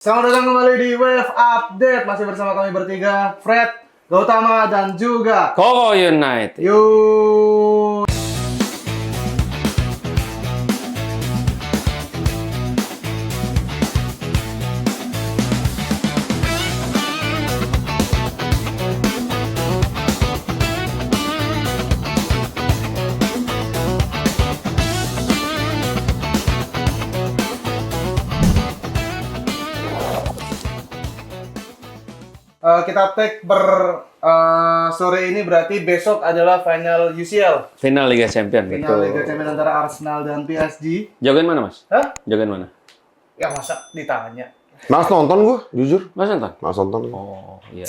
Selamat datang kembali di Wave Update. Masih bersama kami bertiga, Fred, Gautama, dan juga Koko United. Yuk. Kita tag sore ini berarti besok adalah final UCL. Final Liga Champion, Final betul. Liga Champions antara Arsenal dan PSG. Jagain mana, Mas? Hah? Jagain mana? Ya masa ditanya. Mas nonton gue, jujur. Mas nonton? Mas nonton. Oh, iya.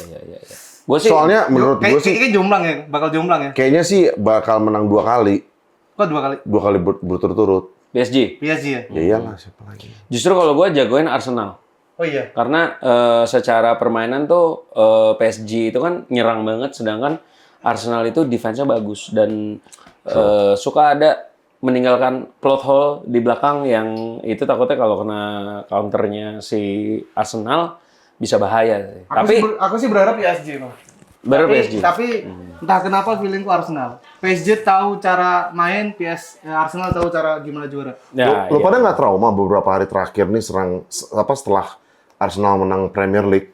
Gue sih, Soalnya menurut gue sih, Kayaknya jomblang ya, bakal jomblang ya. kayaknya sih bakal menang 2 kali. Kok 2 kali? 2 kali berturut-turut. PSG. PSG ya? Ya iyalah, siapa lagi. Justru kalau gue jagoin Arsenal. Oh iya. Karena secara permainan tuh PSG itu kan nyerang banget, sedangkan Arsenal itu defense-nya bagus. Dan suka ada meninggalkan plot hole di belakang yang itu takutnya kalau kena counternya si Arsenal bisa bahaya. Aku sih berharap PSG, Bang. Baru Tapi- PSG. Tapi entah kenapa feelingku Arsenal. PSG tahu cara main, Arsenal tahu cara gimana juara. Ya, Lo iya. pada nggak trauma beberapa hari terakhir nih setelah Arsenal menang Premier League?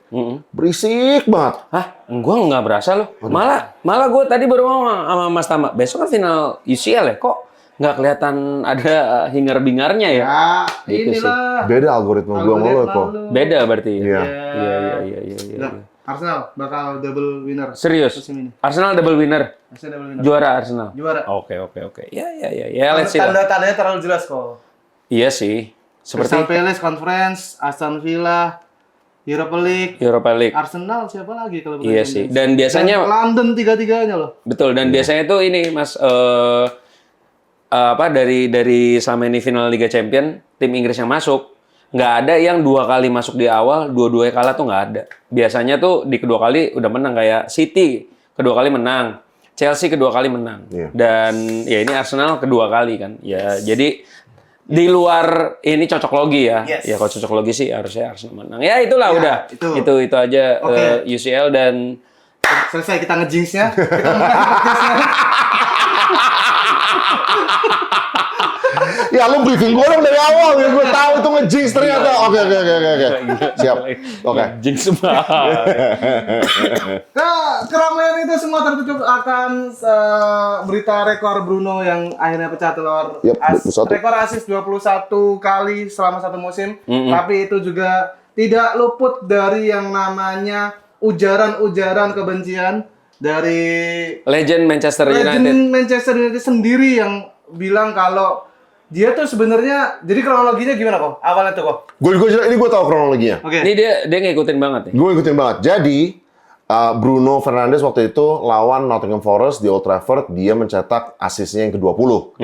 Berisik banget. Hah? Gua nggak berasa loh. Malah gue tadi baru ngomong sama Mas Tama. Besok kan final UCL ya. Kok nggak kelihatan ada hingar-bingarnya ya? Ya, Gitu inilah. Beda algoritma gue sama lo kok. Beda berarti. Iya. Iya. Nah, Arsenal bakal double winner Serius? musim ini. Arsenal double winner. Arsenal double winner. Juara Arsenal. Juara. Oke. Ya, let's see lah. Tanda-tandanya terlalu jelas kok. Iya sih. Crystal Seperti Palace Conference, Aston Villa, Europa League, Europa League. Arsenal siapa lagi kalau bukan Iya Champions? sih. Dan biasanya London tiga-tiganya loh. betul. Dan biasanya tuh ini Mas dari selama ini final Liga Champion tim Inggris yang masuk nggak ada yang 2 kali masuk di awal dua-duanya kalah tuh nggak ada. Biasanya tuh di kedua kali udah menang kayak City kedua kali menang, Chelsea kedua kali menang, Iya. dan ya ini Arsenal kedua kali kan. Ya jadi di luar ini cocok logi ya. Yes. Ya kalau cocok logi sih harusnya Arsenal menang. Ya itulah Ya, udah. itu. Itu aja Oke. UCL dan Selesai kita ngejinxnya. Kita mulai podcastnya. Ya lu briefing gue dong dari awal, ya gue tahu itu ngejinx ternyata. Oke. Siap. Oke. jinx banget. Nah, keramaian itu semua tertutup akan berita rekor Bruno yang akhirnya pecah telur. Yap, 21. Rekor asis 21 kali selama satu musim. Tapi itu juga tidak luput dari yang namanya ujaran-ujaran kebencian dari Legend Manchester United. legend Manchester United sendiri yang bilang kalau dia tuh sebenarnya, jadi kronologinya gimana kok? Awalnya tuh kok. Ini gue tahu kronologinya. Oke. Ini dia ngikutin banget nih. Gue ikutin banget. Jadi Bruno Fernandes waktu itu lawan Nottingham Forest di Old Trafford, dia mencetak asisnya yang ke-20.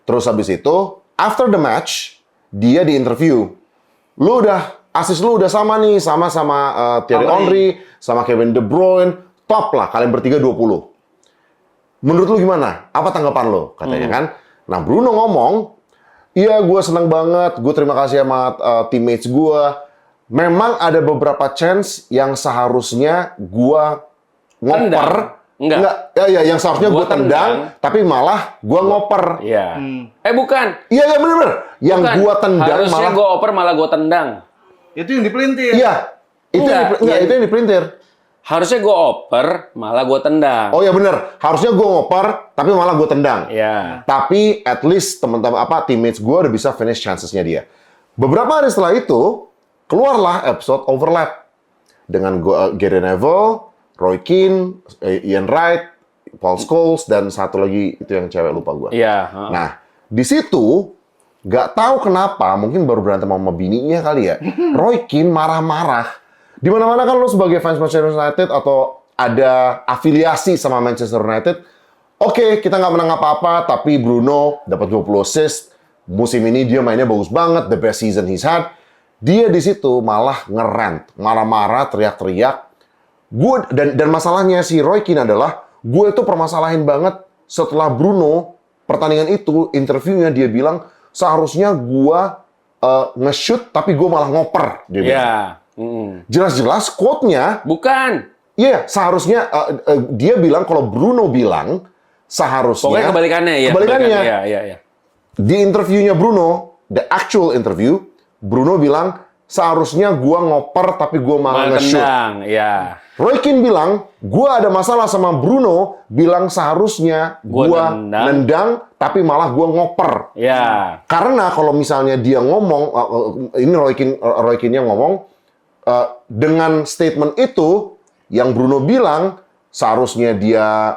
Terus habis itu, after the match, dia di interview. Asis lu udah sama nih, sama Thierry Henry, sama Kevin De Bruyne, top lah, kalian bertiga 20. Menurut lu gimana? Apa tanggapan lu? Katanya kan. Nah, Bruno ngomong, iya gue seneng banget, gue terima kasih sama teammates gue. Memang ada beberapa chance yang seharusnya gue ngoper. Enggak. Ya, yang seharusnya gue Gua tendang, tapi malah gue ngoper. Iya. Bukan. Iya, bener-bener. Yang Bukan. gue tendang Harusnya malah... gue oper malah gue tendang. Itu yang dipelintir. Iya, itu Enggak. itu yang dipelintir. Harusnya gue oper malah gue tendang. Oh ya bener, harusnya gue ngoper, tapi malah gue tendang. Iya. Tapi at least teman-teman teammates gue udah bisa finish chances-nya dia. Beberapa hari setelah itu, keluarlah episode Overlap dengan Gary Neville, Roy Keane, Ian Wright, Paul Scholes, dan satu lagi itu yang cewek lupa gue. Iya. Nah, di situ nggak tahu kenapa, mungkin baru berantem sama bininya kali ya. Roy Keane marah-marah. Di mana-mana kan lo sebagai fans Manchester United atau ada afiliasi sama Manchester United, oke, kita nggak menang apa-apa, tapi Bruno dapat 20 assist. Musim ini dia mainnya bagus banget, the best season he's had. Dia di situ malah ngerant, marah-marah, teriak-teriak. Dan masalahnya si Roy Keane adalah, gue itu permasalahin banget setelah Bruno pertandingan itu, interviewnya dia bilang, seharusnya gue nge-shoot tapi gue malah ngoper. Dia bilang. Iya. Jelas-jelas quote-nya, Bukan. iya seharusnya dia bilang kalau Bruno bilang seharusnya. Pokoknya kebalikannya ya. Kebalikannya. Iya. Di interviewnya Bruno, the actual interview, Bruno bilang seharusnya gua ngoper tapi gua malah nge-shoot. Tendang, ya. Roy Keane bilang, gua ada masalah sama Bruno, bilang seharusnya gua nendang tapi malah gua ngoper. Ya. Karena kalau misalnya dia ngomong, ini Roy Keane yang ngomong, dengan statement itu, yang Bruno bilang, seharusnya dia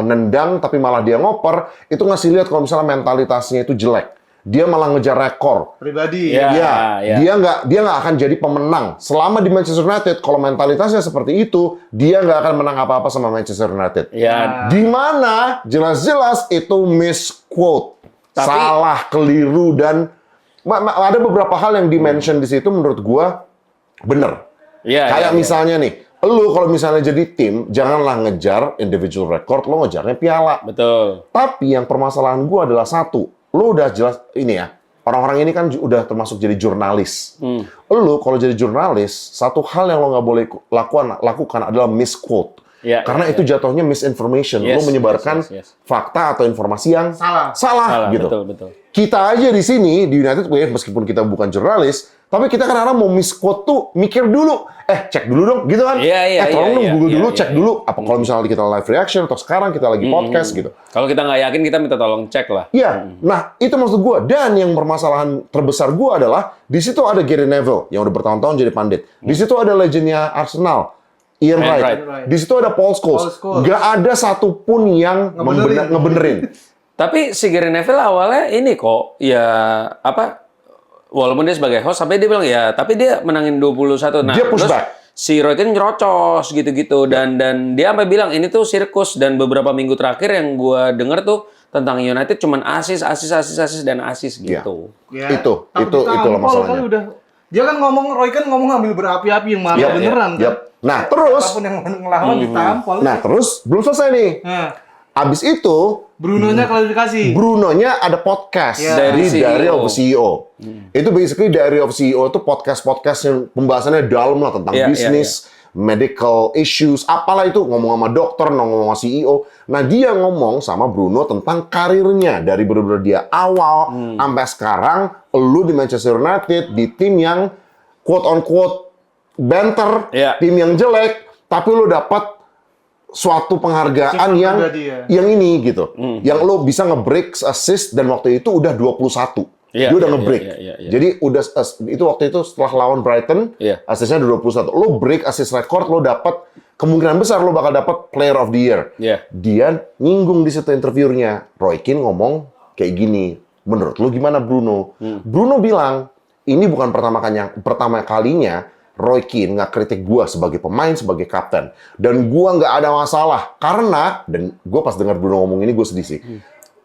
nendang tapi malah dia ngoper, itu ngasih lihat kalau misalnya mentalitasnya itu jelek. Dia malah ngejar rekor. Pribadi. Ya. Dia nggak akan jadi pemenang. Selama di Manchester United, kalau mentalitasnya seperti itu, dia nggak akan menang apa-apa sama Manchester United. Ya. Di mana jelas-jelas itu misquote. Salah, keliru, dan ada beberapa hal yang di-mention di situ menurut gua bener. Ya, Kayak misalnya nih, lu kalau misalnya jadi tim, janganlah ngejar individual record, lo ngejarnya piala. Betul. Tapi yang permasalahan gua adalah satu, lu udah jelas, ini ya, orang-orang ini kan udah termasuk jadi jurnalis. Lu kalau jadi jurnalis, satu hal yang lo nggak boleh lakukan adalah misquote. Ya, Karena itu jatuhnya misinformation. Lo menyebarkan fakta atau informasi yang salah gitu. Betul. Kita aja di sini di United, meskipun kita bukan jurnalis, tapi kita kadang-kadang mau misquote tuh mikir dulu, cek dulu dong, gitu kan? Tolong dong Google dulu, cek dulu. Apa kalau misalnya kita live reaction atau sekarang kita lagi podcast gitu. Kalau kita nggak yakin, kita minta tolong cek lah. Iya, nah itu maksud gue. Dan yang permasalahan terbesar gue adalah di situ ada Gary Neville yang udah bertahun-tahun jadi pandit. Di situ ada legendnya Arsenal, Ian Wright. Di situ ada Paul Scholes. Gak ada satupun yang ngebenerin. Tapi si Gary Neville awalnya ini kok, ya apa? Walaupun dia sebagai host, sampai dia bilang ya, tapi dia menangin 21. Nah, Dia push terus back. si Roy Keane nyerocos gitu-gitu, dan dia sampai bilang ini tuh sirkus. Dan beberapa minggu terakhir yang gua denger tuh tentang United cuman asis dan asis gitu. Ya. Itu Tampol masalahnya. kali udah. Dia kan Roy kan ngomong ngambil berapi-api yang malah beneran kan. Nah terus, Apapun yang ngelawan ditampol. nah terus belum selesai nih. Nah, Abis itu Brunonya klarifikasi. Brunonya ada podcast dari Diary of a CEO. Itu basically Diary of a CEO itu podcast-podcast yang pembahasannya dalam lah tentang bisnis, medical issues, apalah itu, ngomong sama dokter, ngomong sama CEO. Nah, dia ngomong sama Bruno tentang karirnya dari bener-bener dia awal sampai sekarang, lu di Manchester United di tim yang quote on quote banter, tim yang jelek, tapi lu dapat suatu penghargaan yang ini gitu. Yang lo bisa nge-break assist dan waktu itu udah 21. Dia udah nge-break. Jadi udah itu waktu itu setelah lawan Brighton, assistnya udah 21. Lo break assist record, lo dapat kemungkinan besar lo bakal dapat Player of the Year. Dia nyinggung di situ interviewnya. Roy Keane ngomong kayak gini. Menurut lo gimana Bruno? Bruno bilang, ini bukan pertama kalinya Roy Keane nggak kritik gue sebagai pemain, sebagai kapten. Dan gue nggak ada masalah. Karena, dan gue pas dengar Bruno ngomong ini, gue sedih sih.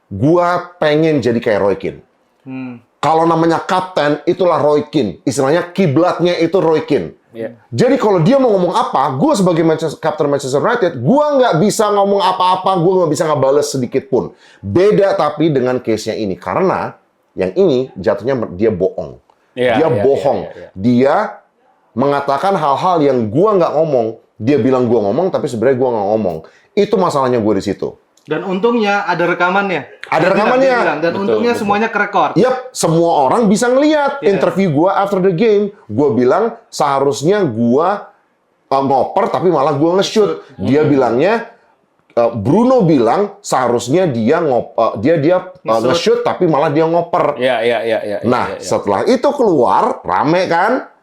Gue pengen jadi kayak Roy Keane. Kalau namanya kapten, itulah Roy Keane. Istilahnya kiblatnya itu Roy Keane. Jadi kalau dia mau ngomong apa, gue sebagai kapten Manchester United, gue nggak bisa ngomong apa-apa, gue nggak bisa ngebales sedikit pun. Beda tapi dengan case-nya ini. Karena yang ini jatuhnya dia bohong. Dia bohong. Dia mengatakan hal-hal yang gua nggak ngomong. Dia bilang gua ngomong, tapi sebenarnya gua nggak ngomong. Itu masalahnya gua di situ. Dan untungnya ada rekamannya. Ada rekamannya. Dan untungnya semuanya kerekord. Yap, semua orang bisa ngelihat interview gua after the game. Gua bilang seharusnya gua ngoper, tapi malah gua nge-shoot. Dia bilangnya, Bruno bilang seharusnya dia nge-shoot, tapi malah dia ngoper. Nah, setelah itu keluar, rame kan?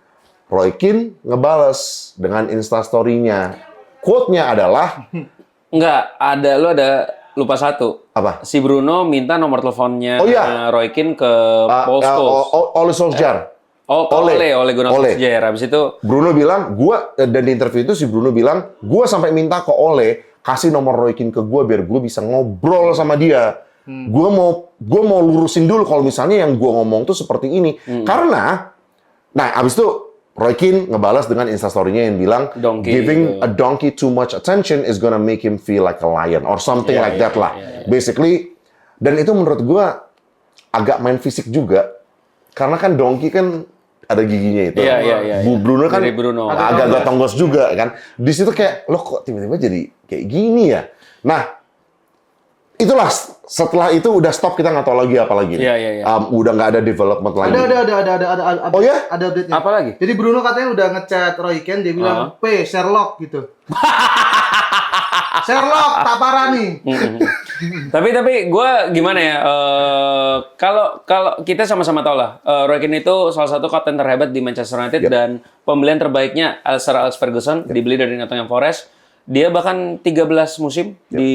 Roy Keane ngebales dengan Instastory-nya. Quote-nya adalah... Lu ada lupa satu. Apa? Si Bruno minta nomor teleponnya Roy Keane ke Paul Scholes. Ole Solskjaer. Ole Gunnar Solskjaer. Habis itu Bruno bilang, dan di interview itu si Bruno bilang, gua sampai minta ke Ole, kasih nomor Roy Keane ke gua biar gua bisa ngobrol sama dia. Gua mau lurusin dulu kalau misalnya yang gua ngomong tuh seperti ini. Karena, abis itu Roy Keane ngebalas dengan instastory-nya yang bilang, giving a donkey too much attention is gonna make him feel like a lion or something like that lah. Basically, dan itu menurut gue agak main fisik juga. karena kan Donkey kan ada giginya itu. Iya. Bruno kan Dari Bruno. agak tonggos juga kan. Di situ kayak, loh kok tiba-tiba jadi kayak gini ya? Nah, itulah setelah itu udah stop, kita nggak tahu lagi apa lagi. Iya. Udah nggak ada development lagi. Ada. Oh ya? Ada update-nya. Apa lagi? Jadi Bruno katanya udah ngechat Roy Keane, dia bilang, Sherlock gitu. Sherlock, tak parah nih. Tapi gue gimana ya? Kalau kita sama-sama tahu lah, Roy Keane itu salah satu kapten terhebat di Manchester United dan pembelian terbaiknya Sir Alex Ferguson dibeli dari Nottingham Forest. Dia bahkan 13 musim di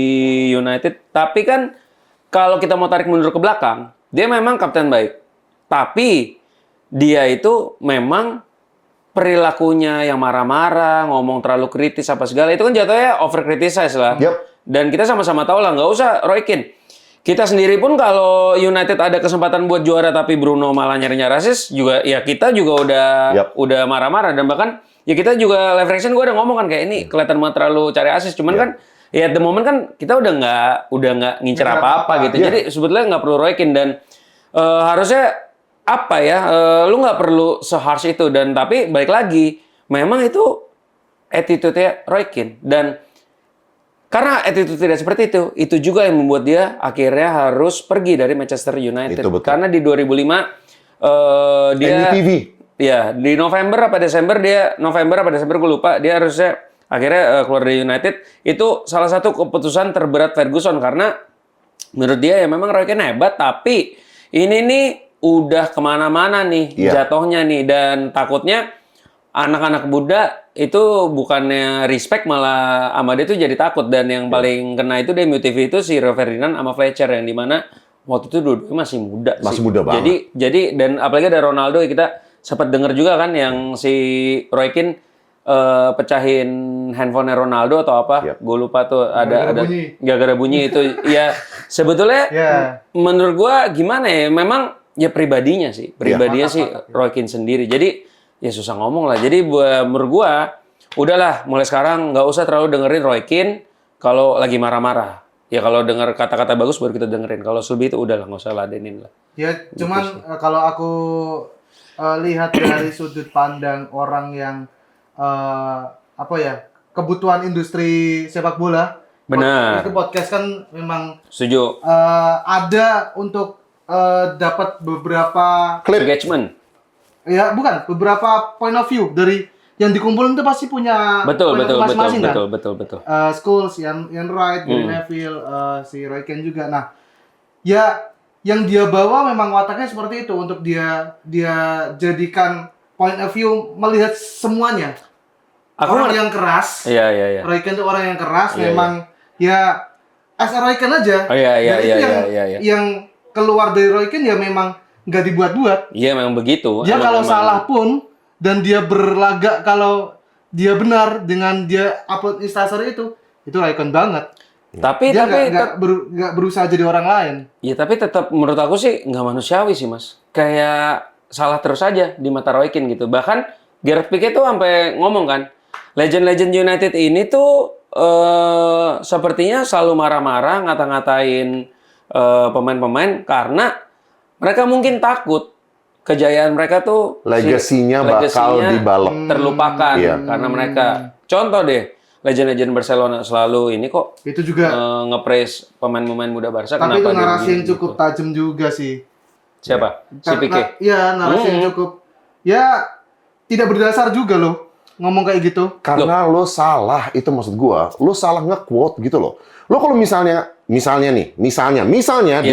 United. Tapi kan kalau kita mau tarik mundur ke belakang, dia memang kapten baik. Tapi dia itu memang perilakunya yang marah-marah, ngomong terlalu kritis apa segala, itu kan jatuhnya over criticize lah. Dan kita sama-sama tahu lah, nggak usah Roy Keane. Kita sendiri pun kalau United ada kesempatan buat juara tapi Bruno malah nyari-nyari assist, juga ya kita juga udah marah-marah. Dan bahkan ya kita juga live reaction, gue udah ngomong kan kayak ini kelihatan banget terlalu cari assist. Cuman kan ya at the moment kan kita udah nggak ngincer apa-apa gitu. Jadi sebetulnya nggak perlu Roy Keane dan harusnya apa ya, lu nggak perlu se-harsh itu. Dan tapi balik lagi, memang itu attitude-nya Roy Keane. Dan karena attitude tidak seperti itu juga yang membuat dia akhirnya harus pergi dari Manchester United. Karena di 2005 dia NUTV. Ya, di November apa Desember gue lupa, dia harusnya akhirnya keluar dari United. Itu salah satu keputusan terberat Ferguson karena menurut dia ya memang Roy Keane hebat, tapi ini nih udah kemana-mana nih jatuhnya nih, dan takutnya anak-anak muda itu bukannya respect malah sama dia tuh jadi takut. Dan yang paling kena itu di MUTV itu si Rio Ferdinand sama Fletcher, yang dimana waktu itu dua-duanya masih muda Masih muda banget. Jadi dan apalagi ada Ronaldo, kita sempat dengar juga kan yang si Roy Keane pecahin handphonenya Ronaldo atau apa, gue lupa tuh, ada gara-gara bunyi itu. Ya sebetulnya menurut gue gimana ya, memang ya pribadinya sih Roy Keane sendiri. Jadi ya susah ngomong lah. Jadi menurut gue udahlah, mulai sekarang nggak usah terlalu dengerin Roy Keane kalau lagi marah-marah. Ya kalau dengar kata-kata bagus baru kita dengerin. Kalau lebih itu udahlah, nggak usah ladenin lah. Ya cuman kalau aku lihat dari sudut pandang orang yang apa ya, kebutuhan industri sepak bola. Benar. Itu podcast kan memang setuju. Ada untuk dapat beberapa engagement. Ya bukan, beberapa point of view dari yang dikumpulin itu pasti punya betul. Betul. Scholes, Ian Wright, Gary Neville, si Roy Keane juga. Nah, ya yang dia bawa memang wataknya seperti itu, untuk dia jadikan point of view melihat semuanya. Orang yang keras. Iya. Roy Keane itu orang yang keras, memang ya as a Roy Keane aja. Yang keluar dari Roy Keane ya memang nggak dibuat-buat. Iya, memang begitu. Dia kalau salah pun dan dia berlagak kalau dia benar dengan dia upload instastory itu Roy Keane banget. Tapi dia nggak berusaha jadi orang lain. Ya tapi tetap menurut aku sih nggak manusiawi sih, Mas. Kayak salah terus aja di mata Roy Keane gitu. Bahkan Gareth Pique tuh sampai ngomong kan, legend-legend United ini tuh sepertinya selalu marah-marah, ngata-ngatain pemain-pemain karena mereka mungkin takut kejayaan mereka tuh legasinya bakal dibalok, terlupakan karena mereka. Contoh deh, legend-legend Barcelona selalu ini kok itu juga nge-praise pemain-pemain muda Barca. Tapi itu narasi yang cukup tajam juga sih. Siapa? Si Pique. Iya, narasi yang cukup tidak berdasar juga loh ngomong kayak gitu. Karena lo salah, itu maksud gua. Lo salah nge-quote gitu loh. Lo kalau misalnya di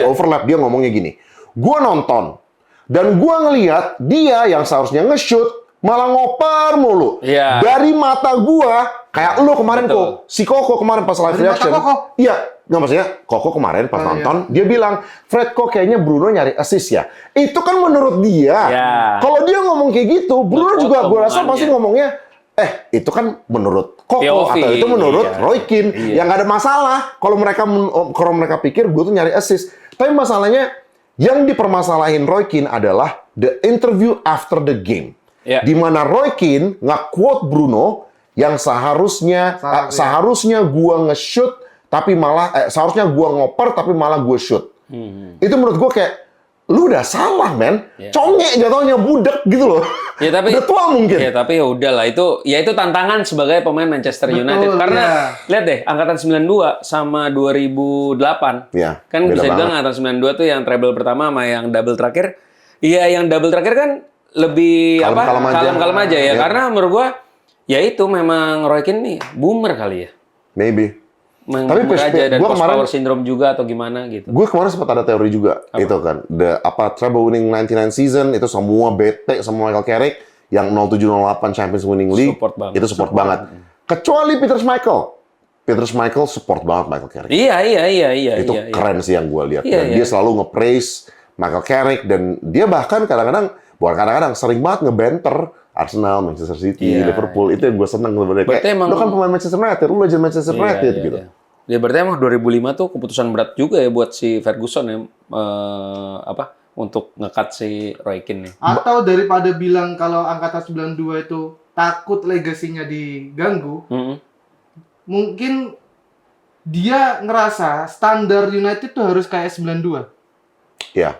overlap dia ngomongnya gini. Gua nonton dan gua ngelihat dia yang seharusnya nge-shoot malah ngoper mulu. Iya. Dari mata gua, kayak lo kemarin kok, si Koko kemarin pas live reaction. Iya, nggak maksudnya Koko kemarin pas nonton, dia bilang, Fred kok kayaknya Bruno nyari assist ya. Itu kan menurut dia. Kalau dia ngomong kayak gitu, Bruno juga gua rasa pasti ngomongnya, itu kan menurut Koko atau itu menurut Roy Keane. Yang nggak ada masalah kalau mereka pikir gue tuh nyari assist. Tapi masalahnya yang dipermasalahin Roy Keane adalah the interview after the game. Di mana Roy Keane nge-quote Bruno yang seharusnya gua nge-shoot tapi malah seharusnya gua ngoper tapi malah gua shoot. Itu menurut gua kayak lu udah salah, men. Iya. Congek jatuhnya, budak gitu loh. Ya tapi Udah tua mungkin. Ya tapi ya udahlah itu tantangan sebagai pemain Manchester Betul, United karena ya. lihat deh angkatan 92 sama 2008. Ya, Kan beda bisa dibilang banget. angkatan 92 tuh yang treble pertama sama yang double terakhir. Iya, yang double terakhir kan lebih Kalem-kalem aja. kalem-kalem aja ya. Ya. Karena menurut gua ya itu memang Roy Keane nih boomer kali ya. Maybe. Memang Tapi boomer aja dan gua post kemarin- power syndrome juga atau gimana gitu. Gue kemarin sempat ada teori juga, itu kan. Treble winning 99 season, itu semua bete sama Michael Carrick, yang 07-08 Champions Winning League, Support banget. itu support banget. Kecuali Peter Schmeichel. Peter Schmeichel support banget Michael Carrick. Iya. Itu keren sih yang gue lihat. Iya, Dan iya. dia selalu nge-praise Michael Carrick, dan dia bahkan kadang-kadang, bukan kadang-kadang, sering banget ngebanter Arsenal, Manchester City, Iya, Liverpool. Itu yang gue seneng sebenarnya. Berarti Kayak, emang- lu kan pemain Manchester United, lu legend Manchester United gitu. Iya. Ya berarti emang 2005 tuh keputusan berat juga ya buat si Ferguson ya untuk ngekat si Roy Keane nih. Atau daripada bilang kalau angkatan 92 itu takut legasinya diganggu, Mm-mm. mungkin dia ngerasa standar United tuh harus kayak 92. Ya,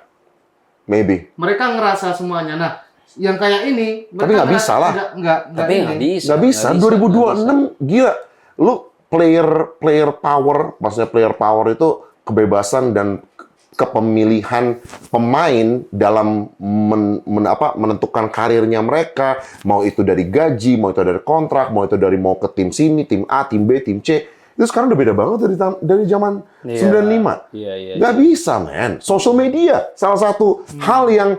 maybe. Mereka ngerasa semuanya. Nah, yang kayak ini Tapi nggak bisa lah. Nggak Tapi ini. nggak bisa. Nggak bisa. 2026 gila. Lu player power, maksudnya player power itu kebebasan dan kepemilihan pemain dalam menentukan karirnya mereka, mau itu dari gaji, mau itu dari kontrak, mau itu dari mau ke tim sini, tim A, tim B, tim C. Itu sekarang udah beda banget dari zaman Iya. 95. Iya. Nggak bisa, men. Social media salah satu hal yang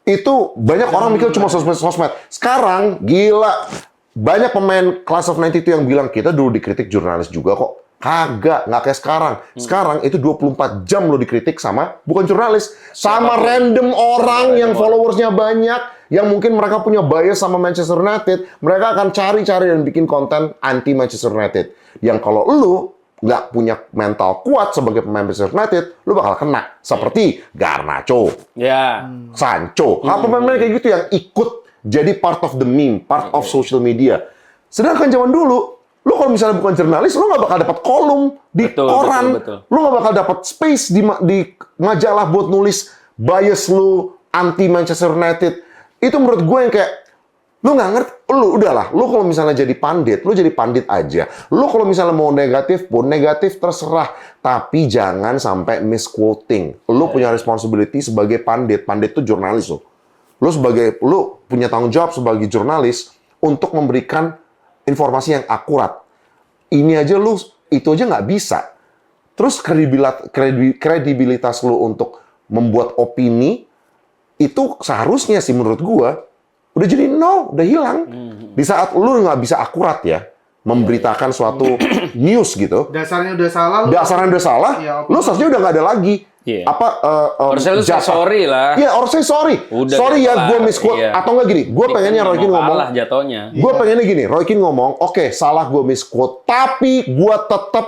itu banyak orang mikir cuma sosmed. Sekarang gila, banyak pemain class of 92 yang bilang kita dulu dikritik jurnalis juga kok. Kagak, nggak kayak sekarang. Sekarang itu 24 jam lo dikritik sama bukan jurnalis, sama random orang yang followersnya banyak, yang mungkin mereka punya bias sama Manchester United. Mereka akan cari-cari dan bikin konten anti Manchester United. Yang kalau lu nggak punya mental kuat sebagai pemain Manchester United, lu bakal kena. Seperti Garnacho, Ya. Sancho. Pemain-pemain kayak gitu yang ikut jadi part of the meme, part of social media. Sedangkan zaman dulu, lu kalau misalnya bukan jurnalis, lu nggak bakal dapat kolom di Betul, koran. betul. Lu nggak bakal dapat space di majalah buat nulis bias lu anti Manchester United. Itu menurut gue yang kayak, lu nggak ngerti, lu udahlah. Lu kalau misalnya jadi pandit, lu jadi pandit aja. Lu kalau misalnya mau negatif pun, negatif terserah. Tapi jangan sampai misquoting. Lu punya responsibility sebagai pandit. Pandit itu jurnalis lo. Lu punya tanggung jawab sebagai jurnalis untuk memberikan informasi yang akurat. Ini aja itu aja nggak bisa. Terus kredibilitas lu untuk membuat opini itu seharusnya sih menurut gua udah jadi udah hilang. Di saat lu nggak bisa akurat ya memberitakan suatu news gitu. Dasarnya udah salah. Dasarnya udah salah, Iya, lu seharusnya udah nggak ada lagi. Iya. Harusnya Harusnya lu say sorry lah. Iya, harusnya sorry. Udah Sorry ya, kelar, gue misquote. iya. Atau nggak gini, gue pengennya Roy Keane ngomong, kalah jatuhnya. gue pengennya gini, Roy Keane ngomong, oke, salah gue misquote, tapi gue tetap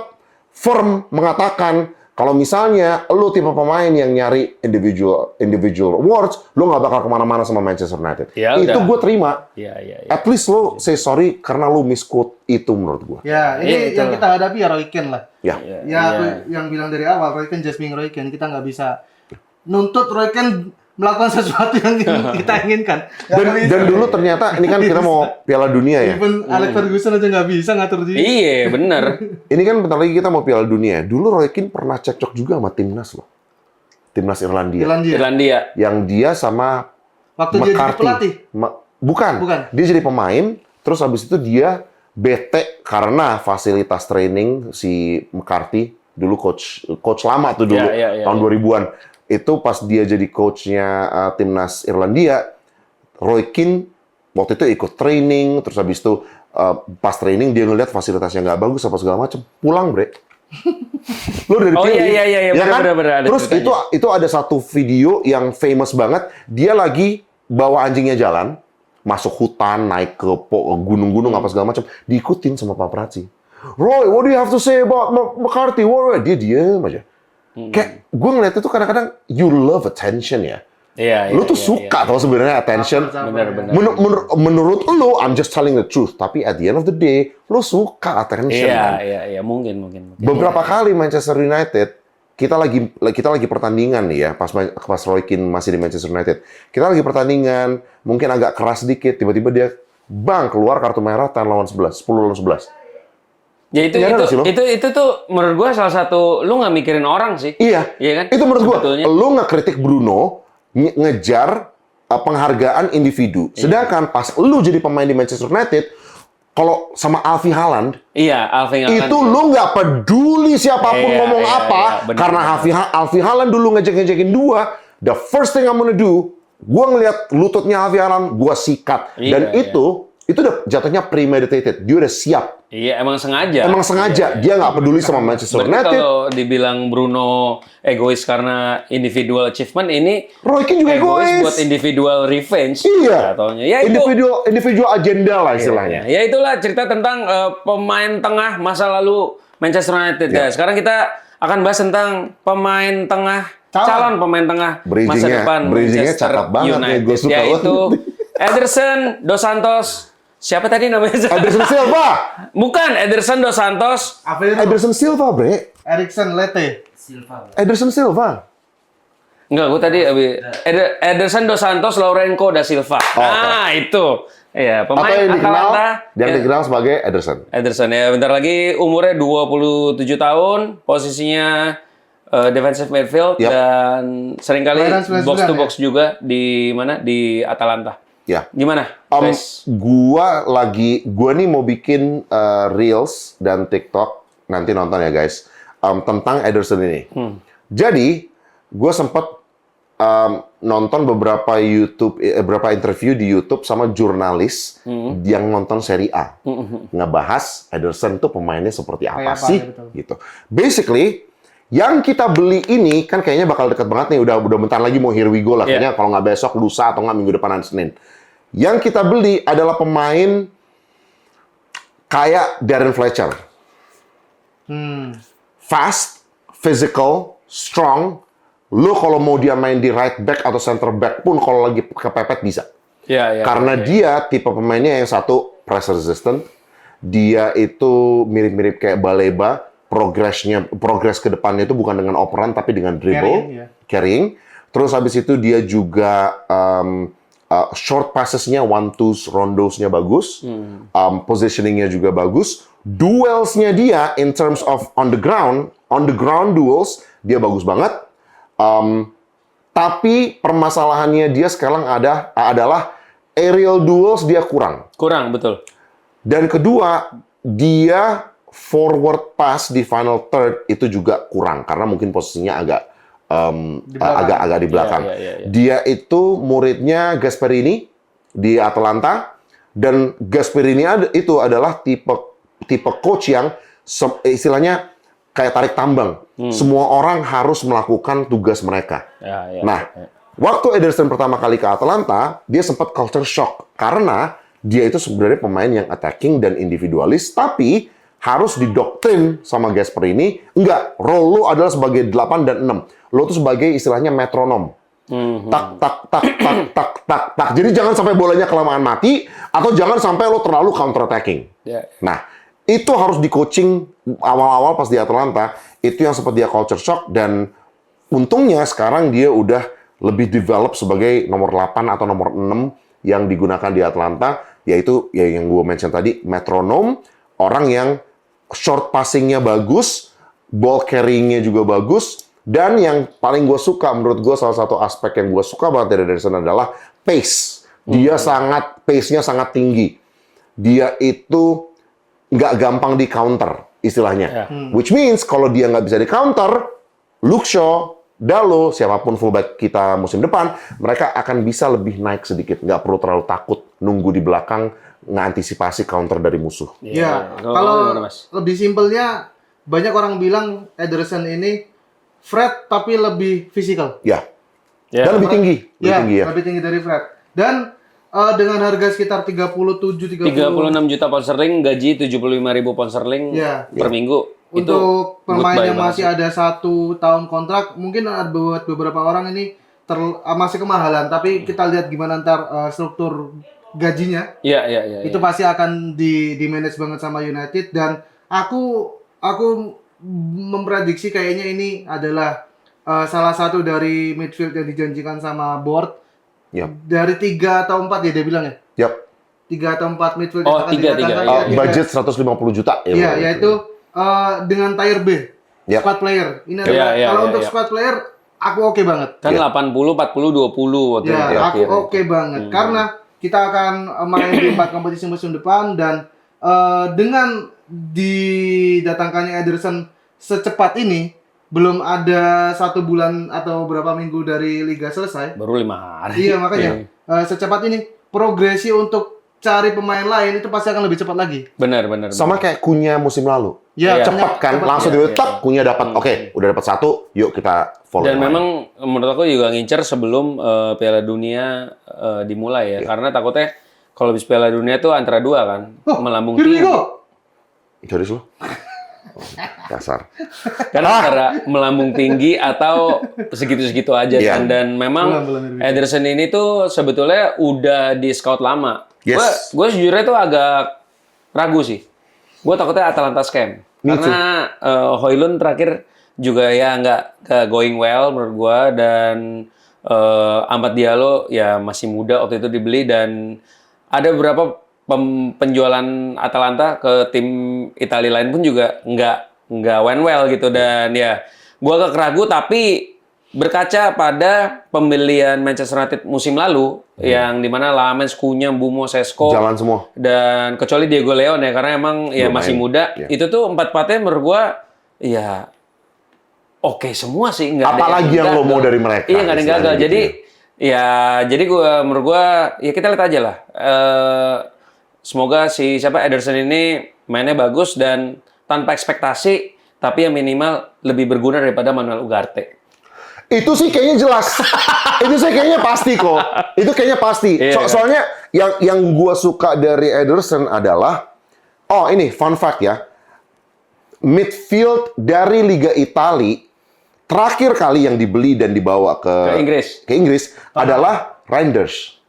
firm mengatakan, kalau misalnya lu tipe pemain yang nyari individual awards, lu nggak bakal kemana-mana sama Manchester United. Ya Itu udah. gue terima. Iya. At least lu say sorry karena lu misquote itu menurut gue. Ya, ini Iya, yang itulah. kita hadapi ya Roy Keane lah. Ya. Iya. Ya, aku yang bilang dari awal, Roy Keane just being Roy Keane. Kita nggak bisa nuntut Roy Keane melakukan sesuatu yang kita inginkan. Dan dulu ternyata, ini kan kita mau Piala Dunia ya. Even Alex Ferguson aja nggak bisa ngatur dia. Iya, bener. Ini kan bentar lagi kita mau Piala Dunia. Dulu Roy Keane pernah cekcok juga sama timnas loh. Timnas Irlandia. Irlandia. Yang dia sama Waktu dia jadi McCarthy. pelatih. Bukan. Bukan. Dia jadi pemain, terus habis itu dia bete karena fasilitas training si McCarthy, dulu coach lama tuh dulu, Iya, tahun 2000-an. Itu pas dia jadi coachnya timnas Irlandia, Roy Keane waktu itu ikut training, terus habis itu pas training dia ngeliat fasilitasnya nggak bagus apa segala macam, pulang bre. Lu udah Oh, dipilih, iya, ya kan? bener, ada Terus ceritanya. itu ada satu video yang famous banget, dia lagi bawa anjingnya jalan, masuk hutan, naik ke gunung-gunung apa segala macam, diikutin sama paparazzi. Roy, what do you have to say about McCarthy? Dia diem aja. Kayak gue ngeliat itu kadang-kadang you love attention ya. Iya. Lu tuh suka tau sebenarnya attention. Bener. Menurut lu, I'm just telling the truth. Tapi at the end of the day, lu suka attention. man. Iya, mungkin. Beberapa kali Manchester United, kita lagi pertandingan nih ya, pas Roy Keane masih di Manchester United. Kita lagi pertandingan, mungkin agak keras sedikit, tiba-tiba dia keluar kartu merah 10 lawan 11. Ya itu tuh menurut gua salah satu lu nggak mikirin orang sih. Iya kan? Itu menurut gua, Sebetulnya. lu ngekritik Bruno, ngejar penghargaan individu. Sedangkan pas lu jadi pemain di Manchester United, kalau sama Alfie Haaland, itu lu nggak peduli siapapun ngomong apa, karena Alfie Haaland dulu ngejek-ngejekin dua, the first thing I'm gonna do, gua ngeliat lututnya Alfie Haaland, gua sikat. Dan itu udah jatuhnya premeditated. Dia udah siap. Iya, emang sengaja. Dia nggak peduli sama Manchester United. Kalau dibilang Bruno egois karena individual achievement, ini Roy Keane juga egois buat individual revenge. Iya. Ya individual agenda lah istilahnya. Ya itulah cerita tentang pemain tengah masa lalu Manchester United. Ya. Sekarang kita akan bahas tentang pemain tengah, calon pemain tengah masa depan Manchester United. Yaitu Ederson dos Santos. Siapa tadi namanya? Ederson Silva. Bukan, Ederson dos Santos. Ederson Silva, bre. Eriksen Lete. Ederson Silva. Enggak, gue tadi Ederson dos Santos Lourenco da Silva. Itu. Iya, pemain Atalanta. Yang dikenal sebagai Ederson. Ederson ya, bentar lagi umurnya 27 tahun, posisinya defensive midfield dan seringkali box to box juga di mana? Di Atalanta. Ya. Gimana? Gua nih mau bikin Reels dan TikTok, nanti nonton ya guys, tentang Ederson ini. Jadi, gue sempat nonton beberapa interview di YouTube sama jurnalis yang nonton Serie A. Ngebahas Ederson tuh pemainnya seperti apa sih? Gitu. Basically, yang kita beli ini kan kayaknya bakal deket banget nih, udah bentar lagi mau here we go lah. Kayaknya kalau nggak besok, lusa, atau nggak minggu depan hari Senin. Yang kita beli adalah pemain kayak Darren Fletcher. Fast, physical, strong. Lu kalau mau dia main di right back atau center back pun kalau lagi kepepet bisa. Karena dia tipe pemainnya yang satu press resistant. Dia itu mirip-mirip kayak Baleba. Progres ke depannya itu bukan dengan operan tapi dengan dribble, carrying. Terus habis itu dia juga short passesnya, 1-2 rondosnya bagus, positioningnya juga bagus, duelsnya dia in terms of on the ground duels dia bagus banget. Tapi permasalahannya dia sekarang adalah aerial duels dia kurang. Betul. Dan kedua, dia forward pass di final third itu juga kurang karena mungkin posisinya agak di belakang. Dia itu muridnya Gasperini di Atalanta, dan Gasperini itu adalah tipe coach yang istilahnya kayak tarik tambang. Semua orang harus melakukan tugas mereka. Waktu Ederson pertama kali ke Atalanta, dia sempat culture shock karena dia itu sebenarnya pemain yang attacking dan individualis, tapi harus didoktrin sama Gasperini. Enggak, role lu adalah sebagai 8 dan 6. Lo tuh sebagai istilahnya metronom. Tak. Jadi jangan sampai bolanya kelamaan mati, atau jangan sampai lo terlalu counter attacking. Nah, itu harus di coaching awal-awal pas di Atalanta. Itu yang sempat dia culture shock, dan untungnya sekarang dia udah lebih develop sebagai nomor 8 atau nomor 6 yang digunakan di Atalanta, yaitu yang gue mention tadi, metronom, orang yang short passing-nya bagus, ball carrying-nya juga bagus. Dan yang paling gue suka, menurut gue salah satu aspek yang gue suka banget dari Ederson adalah pace. Dia pace-nya sangat tinggi. Dia itu nggak gampang di counter, istilahnya. Which means, kalau dia nggak bisa di counter, Luke Shaw, Dalot, siapapun fullback kita musim depan, mereka akan bisa lebih naik sedikit. Nggak perlu terlalu takut nunggu di belakang, ngantisipasi counter dari musuh. Kalau lebih simpelnya, banyak orang bilang Ederson ini Fred tapi lebih fisikal. Dan lebih tinggi. Lebih tinggi dari Fred. Dan dengan harga sekitar 36 juta pound sterling, gaji 75.000 pound sterling per minggu. Untuk pemain yang masih ada 1 tahun kontrak, mungkin buat beberapa orang ini masih kemahalan. Tapi kita lihat gimana ntar struktur gajinya. Itu pasti akan di manage banget sama United. Dan aku memprediksi kayaknya ini adalah salah satu dari midfield yang dijanjikan sama board. Yap. Dari 3 atau 4 ya dia bilang ya. Yap. 3 atau 4 midfield Oh, yang akan 3. didatangkan. Budget 150 juta. Iya, yaitu dengan tier B. Yap. Squad player. Ini adalah kalau untuk squad player aku oke banget. Kan 80, 40, 20 waktu itu Ya, aku terakhir. oke banget. Karena kita akan main di 4 kompetisi musim depan dan dengan didatangkannya Ederson secepat ini, belum ada 1 bulan atau berapa minggu dari liga selesai. Baru 5 hari. Iya, makanya secepat ini progresi untuk cari pemain lain itu pasti akan lebih cepat lagi. Benar. Sama kayak Kunya musim lalu. Ya, Iya. Cepat kan, langsung ya. tak Kunya dapat. Oke, udah dapat 1, yuk kita follow. Dan yang lain. memang menurut aku juga ngincer sebelum Piala Dunia dimulai ya. Karena takutnya kalau habis Piala Dunia tuh antara 2 kan, melambung Here we tinggi. go. Jadi lu. Dasar. Kan antara melambung tinggi atau segitu-segitu aja Iya. kan. Dan memang Belum. Ederson ini tuh sebetulnya udah di scout lama. Yes. Gue sejujurnya tuh agak ragu sih. Gue takutnya Atalanta scam. Me Karena Højlund terakhir juga ya nggak going well menurut gue. Dan Amad Diallo ya masih muda waktu itu dibeli. Dan ada beberapa penjualan Atalanta ke tim Italia lain pun juga nggak went well gitu. Dan ya gue agak ragu, tapi berkaca pada pembelian Manchester United musim lalu yang dimana Lamens, Cunha, Mbeumo, Sesko Jalan semua. dan kecuali Diego Leon ya karena emang ya Belum masih main. muda, Iya. itu tuh 4-4-nya menurut gua ya oke semua sih, nggak ada Apalagi yang lo gagal. mau dari mereka, Iya, nggak ada yang gagal. istilahnya Jadi gitu jadi menurut gua ya kita lihat aja lah. Semoga si Ederson ini mainnya bagus dan tanpa ekspektasi, tapi yang minimal lebih berguna daripada Manuel Ugarte. Itu sih kayaknya jelas. Itu sih kayaknya pasti kok. Itu kayaknya pasti. Iya, kan? Soalnya yang gua suka dari Ederson adalah, oh ini fun fact ya, midfield dari Liga Italia terakhir kali yang dibeli dan dibawa Ke Inggris. adalah Reinders.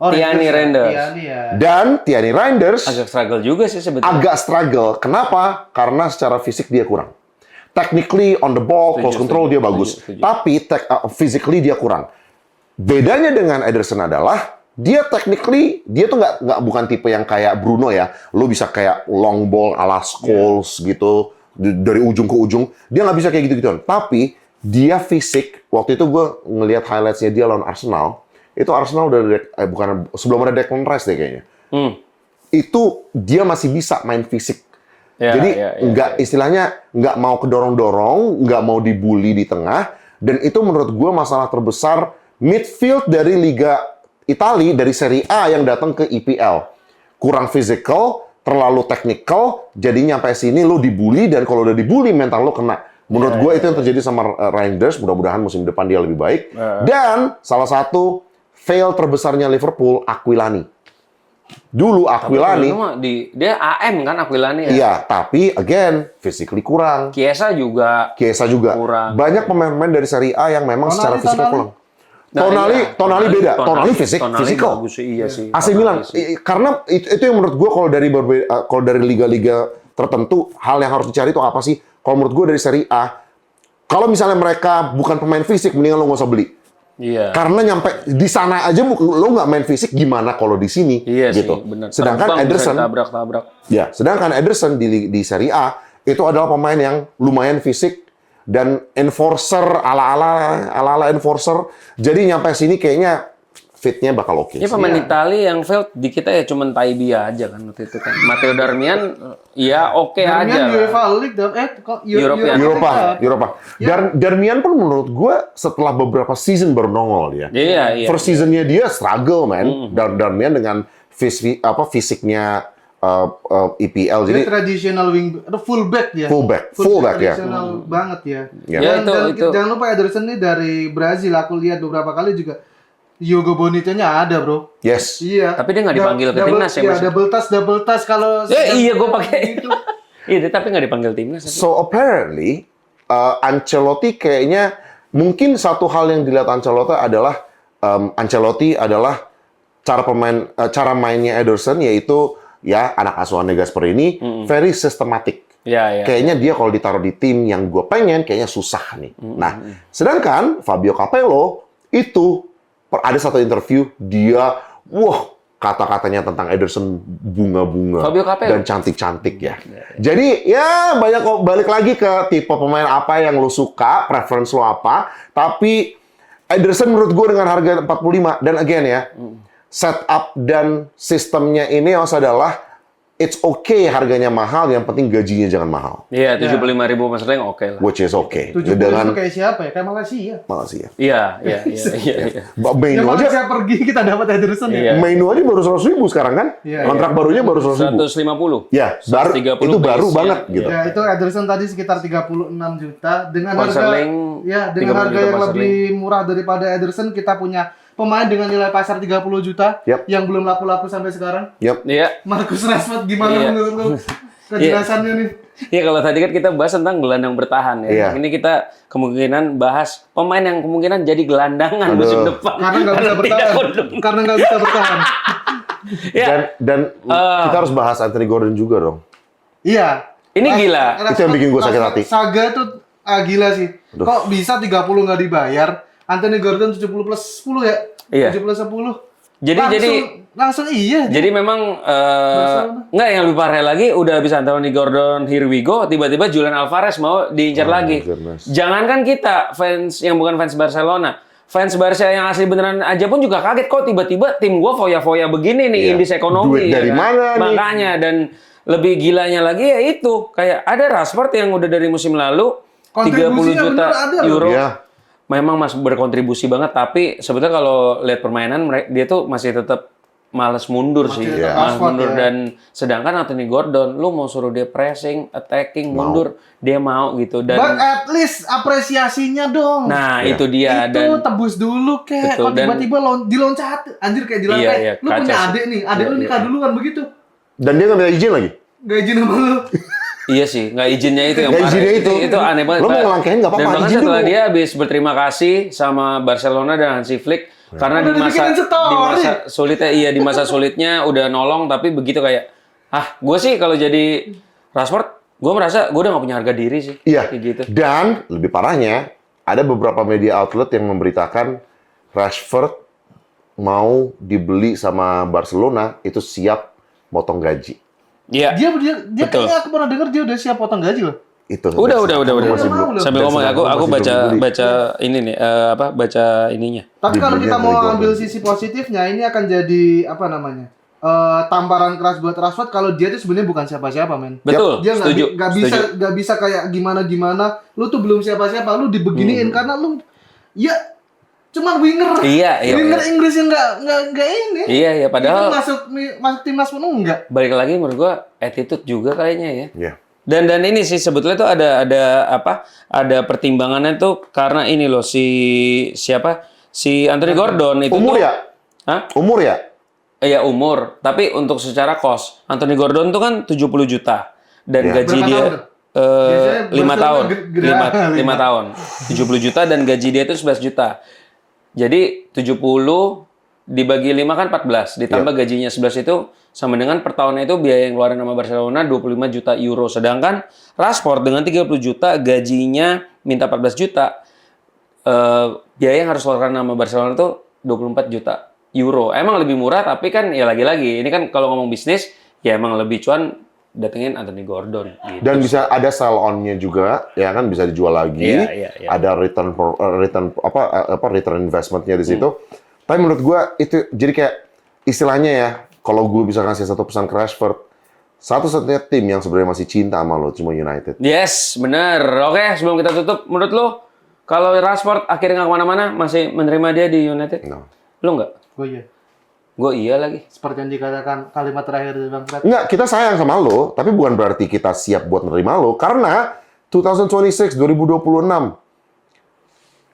Tierney Reinders. Tierney ya. Dan Tierney Reinders Agak struggle juga sih sebetulnya. agak struggle. Kenapa? Karena secara fisik dia kurang. Technically on the ball, close control dia bagus. setuju. Tapi physically dia kurang. Bedanya dengan Ederson adalah dia technically dia tuh nggak bukan tipe yang kayak Bruno ya. Lu bisa kayak long ball ala Scholes gitu dari ujung ke ujung. Dia nggak bisa kayak gitu-gituan. Tapi dia fisik. Waktu itu gue ngelihat highlights-nya dia lawan Arsenal. Itu Arsenal udah bukan sebelum ada Declan Rice deh kayaknya. Itu dia masih bisa main fisik. Ya, Jadi ya, istilahnya nggak mau kedorong-dorong, nggak mau dibully di tengah, dan itu menurut gue masalah terbesar midfield dari Liga Italia dari Serie A yang datang ke IPL. Kurang physical, terlalu technical, jadi nyampe sini lo dibully dan kalau udah dibully mental lo kena. Menurut gue itu yang terjadi sama Reinders, mudah-mudahan musim depan dia lebih baik. Dan salah satu fail terbesarnya Liverpool, Aquilani. Dulu Aquilani, Dia AM kan Aquilani ya. iya, tapi again physically kurang. Chiesa juga. Chiesa juga. Kurang. Banyak pemain-pemain dari Serie A yang memang secara fisikal kurang. Nah, Tonali beda. Tonali physical. Bagus sih, iya sih. AC Milan, karena itu yang menurut gue kalau dari liga-liga tertentu hal yang harus dicari itu apa sih? Kalau menurut gue dari Serie A, kalau misalnya mereka bukan pemain fisik, mendingan lo nggak usah beli. Iya. Karena nyampe di sana aja lo nggak main fisik, gimana kalau di sini? Iya gitu. sih, benar. Sedangkan Terbang, Ederson, bisa tabrak-tabrak. ya, sedangkan Ederson di Serie A itu adalah pemain yang lumayan fisik dan enforcer ala-ala enforcer. Jadi nyampe sini kayaknya fitnya bakal oke. Ini pemain Italia yang failed di kita ya cuman Taibia aja kan waktu itu kan. Matteo Darmian ya oke aja. Darmian lah. UEFA League kok European. Eropa. Darmian pun menurut gue setelah beberapa season baru nongol dia. Iya. First seasonnya dia struggle man. Darmian dengan fisiknya EPL Jadi jadi traditional wing atau fullback dia. fullback ya. Tradisional banget ya. Ya. Ya, Dan itu. jangan lupa Ederson ini dari Brazil. Aku lihat beberapa kali juga Diogo Bonito-nya ada, bro. Yes. Iya. Tapi dia nggak dipanggil ke timnas ya, Iya, Mas? double touch kalau Iya, gue pakai. gitu. Iya, tapi nggak dipanggil timnas. So apparently Ancelotti kayaknya mungkin satu hal yang dilihat Ancelotti adalah cara mainnya Ederson yaitu ya anak asuhan Gasper ini very systematic. Ya. Kayaknya dia kalau ditaruh di tim yang gue pengen, kayaknya susah nih. Nah, sedangkan Fabio Capello itu ada satu interview dia, kata-katanya tentang Ederson bunga-bunga Fabio Capello. dan cantik-cantik ya. Jadi ya banyak kok, balik lagi ke tipe pemain apa yang lo suka, preference lo apa. Tapi Ederson menurut gue dengan harga 45 dan again ya, setup dan sistemnya ini adalah it's okay harganya mahal, yang penting gajinya jangan mahal. Iya, 75.000 maksudnya oke lah. Which is okay. 70 Dengan itu kayak siapa ya? Kayak Malaysia. Iya. Mainu aja, Malaysia pergi kita dapat Ederson Iya. ya. Mainu aja baru 100.000 sekarang kan? Iya, Kontrak barunya baru 100.000. 150. Ya, baru 130 itu baru base-nya. banget gitu. Ya, itu Ederson tadi sekitar 36 juta dengan Konserling, dengan 30 harga juta yang Konserling. lebih murah daripada Ederson. Kita punya pemain dengan nilai pasar 30 juta Yep. yang belum laku-laku sampai sekarang. Yep. Iya. Marcus Rashford gimana Iya. menurut lu kejelasannya nih? Iya, kalau tadi kan kita bahas tentang gelandang bertahan ya. Iya. Ini kita kemungkinan bahas pemain yang kemungkinan jadi gelandangan Aduh. musim depan. Karena nggak bisa tidak bertahan. kondom. Karena nggak bisa bertahan. Ya, Dan kita harus bahas Anthony Gordon juga dong. Iya. Ini gila. Itu yang bikin gua sakit hati. Saga tuh gila sih. Aduh. Kok bisa 30 nggak dibayar? Anthony Gordon 70 plus 10 ya? Iya. 70 plus 10. Langsung iya. Jadi memang nggak, yang lebih parah lagi udah bisa Anthony Gordon, here we go, tiba-tiba Julian Alvarez mau diincar lagi. goodness. Jangankan kita fans yang bukan fans Barcelona, fans Barca yang asli beneran aja pun juga kaget kok tiba-tiba tim gua foya-foya begini nih, Iya. indis ekonomi. Duit dari kan? mana nih? Makanya, dan lebih gilanya lagi ya itu kayak ada Rashford yang udah dari musim lalu 30 Kontribusinya juta bener ada loh. euro. Iya. Memang masih berkontribusi banget, tapi sebetulnya kalau lihat permainan dia tuh masih tetap males mundur sih. Masih tetap Males Rashford, mundur. ya. Dan sedangkan Anthony Gordon, lu mau suruh dia pressing, attacking, mundur, dia mau gitu. Dan But at least apresiasinya dong. nah, Iya. itu dia. itu Dan tebus dulu kek. Betul, Kok dan- tiba-tiba diloncat. Anjir kayak dilantai. Iya, iya, Lu kacau punya sih. adik nih. Adik Iya, lu nikah iya. duluan begitu. Dan dia nggak minta izin lagi. Gak izin sama lu. iya sih, nggak izinnya itu yang Nggak parah. izinnya itu. aneh banget. Lu mau Pak. ngelangkain nggak apa-apa, Dan bahkan izin setelah dulu. dia habis berterima kasih sama Barcelona dan Hansi Flick karena Udah dibikinin story. di masa sulitnya, di masa sulitnya udah nolong, tapi begitu kayak gue sih kalau jadi Rashford, gue merasa gue udah nggak punya harga diri sih. Iya. Kayak gitu. Dan lebih parahnya, ada beberapa media outlet yang memberitakan Rashford mau dibeli sama Barcelona itu siap motong gaji. Iya. Dia Betul. kayaknya aku pernah denger dia udah siap potong gaji loh. Itu. Udah. Masih mau belum. loh. Sambil Dan ngomong, sedangkan aku masih belum beli. baca ini nih, baca ininya. Tapi kalau Dibelinya kita mau dari ambil Gordon. sisi positifnya, ini akan jadi apa namanya? Tamparan keras buat Rashford kalau dia tuh sebenarnya bukan siapa-siapa, men. Betul, Dia setuju. nggak bisa kayak gimana. Lu tuh belum siapa-siapa, lu dibeginiin karena lu ya cuman winger. Iya. Winger Inggris yang nggak ini. Iya, padahal Itu masuk timnas pun enggak. balik lagi menurut gua attitude juga kayaknya ya. Iya. Dan ini sih sebetulnya tuh ada pertimbangannya tuh karena ini loh si Anthony Gordon itu Umur tuh, ya? Hah? Umur ya? Iya, umur, tapi untuk secara cost Anthony Gordon tuh kan 70 juta dan Iya. gaji Berapa dia tahun tuh? Biasanya 5 tahun. Barcelona gede. 5 tahun. 70 juta dan gaji dia itu 11 juta. Jadi 70 dibagi 5 kan 14, ditambah gajinya 11 itu sama dengan per tahunnya itu biaya yang keluarin sama Barcelona 25 juta euro. Sedangkan Rashford dengan 30 juta gajinya minta 14 juta. Biaya yang harus keluarkan sama Barcelona itu 24 juta euro. Emang lebih murah, tapi kan ya lagi-lagi ini kan kalau ngomong bisnis ya emang lebih cuan datengin Anthony Gordon gitu. Dan bisa ada sell on-nya juga, ya kan bisa dijual lagi. Iya. Ada return investment-nya di situ. Tapi menurut gua itu jadi kayak istilahnya ya, kalau gue bisa kasih satu pesan ke Rashford, satu-satunya tim yang sebenarnya masih cinta sama lo cuma United. Yes, bener. Oke, sebelum kita tutup, menurut lo kalau Rashford akhirnya nggak kemana-mana, masih menerima dia di United? No. Lo nggak? Oh iya. Gue iya lagi. Seperti yang dikatakan kalimat terakhir dari Bang Fred. Enggak, kita sayang sama lo, tapi bukan berarti kita siap buat menerima lo, karena 2026,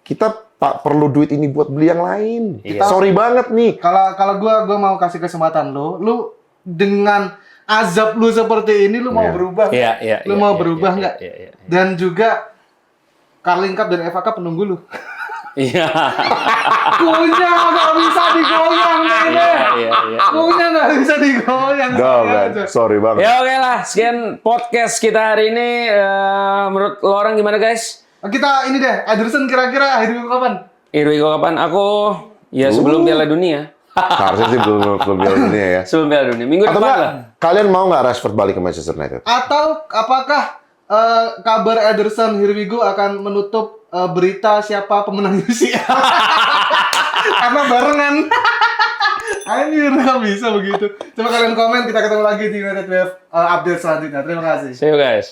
kita perlu duit ini buat beli yang lain. Iya. Sorry banget nih. Kalau gua mau kasih kesempatan lu dengan azab lu seperti ini lu mau Iya. berubah? Iya. Lu mau berubah nggak? Iya. Dan juga Carling Cup dan FA Cup penunggu lu. Iya. Kunya nggak bisa digoyang ini. Iya. Kunya nggak bisa digoyang. No, man. Sorry banget. Ya oke lah, sekian podcast kita hari ini. Menurut lo orang gimana guys? Kita ini deh, Ederson kira-kira akhir minggu kapan? Irwin kapan? Aku ya sebelum Piala Dunia. Harusnya sih belum Piala Dunia ya. Sebelum Piala Dunia. Minggu Atau depan nggak, lah. kalian mau nggak Rashford balik ke Manchester United? Atau apakah kabar Ederson Here We Go akan menutup berita siapa pemenang UCL? Karena barengan. Anjir, nggak bisa begitu. Coba kalian komen, kita ketemu lagi di United Wave update selanjutnya. Terima kasih. See you guys.